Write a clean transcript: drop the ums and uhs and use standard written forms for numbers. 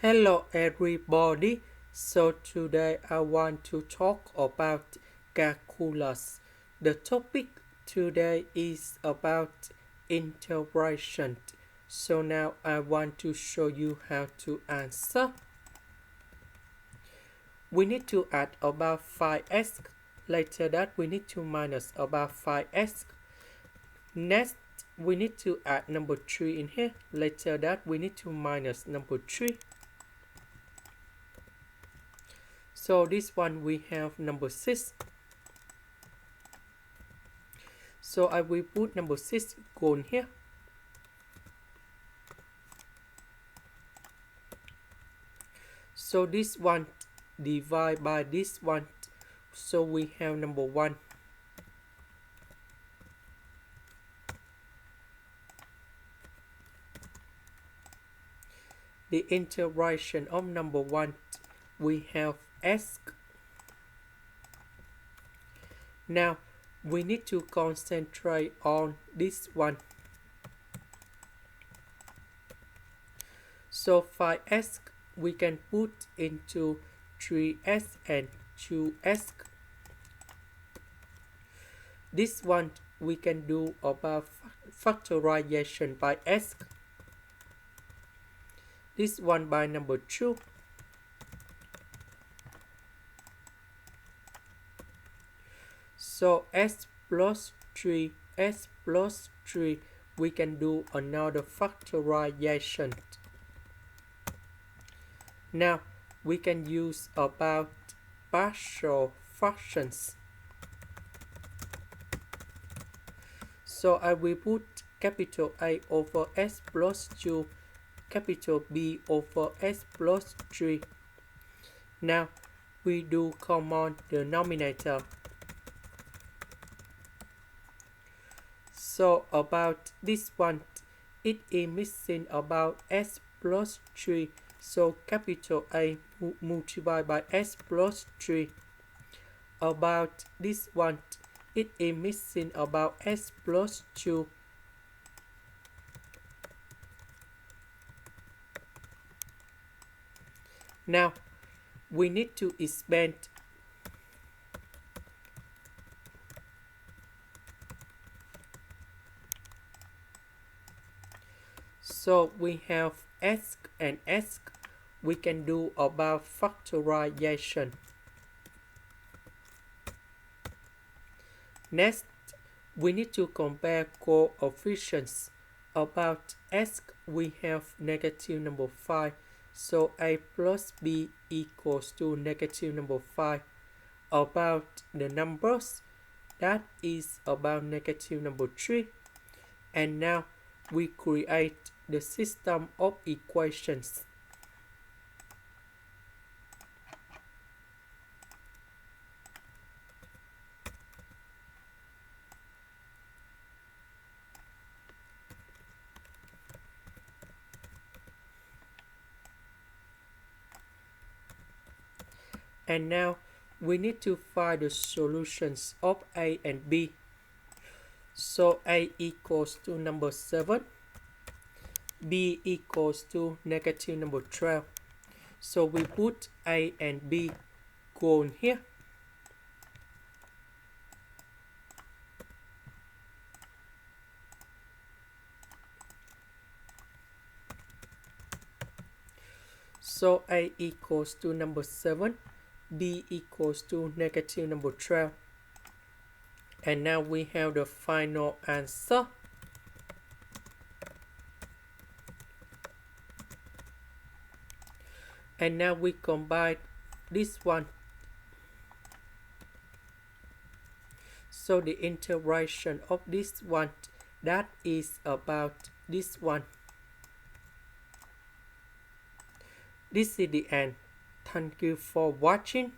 Hello everybody. So today I want to talk about calculus. The topic today is about integration. So now I want to show you how to answer. We need to add about 5x. Later that we need to minus about 5x. Next we need to add number 3 in here. Later that we need to minus number 3. So this one we have number 6. So I will put number 6 gone here. So this one divide by this one. So we have number 1. The integration of number 1, we have s. Now we need to concentrate on this one. So 5s we can put into 3s and 2s. This one we can do about factorization by s. This one by number 2. So s plus 3, s plus 3, we can do another factorization. Now we can use about partial fractions. So I will put capital A over s plus 2, capital B over s plus 3. Now we do common denominator. So about this one, it is missing about s plus 3. So capital A multiplied by s plus 3. About this one, it is missing about s plus 2. Now we need to expand. So we have s and s. We can do about factorization. Next, we need to compare coefficients. About s, we have negative number 5. So a plus b equals to negative number 5. About the numbers, that is about negative number 3. And now we create the system of equations. And now we need to find the solutions of A and B. So A equals to number 7. B equals to negative number 12. So we put A and B gone here. So A equals to number 7. B equals to negative number 12. And now we have the final answer. And now we combine this one. So the integration of this one, that is about this one. This is the end. Thank you for watching.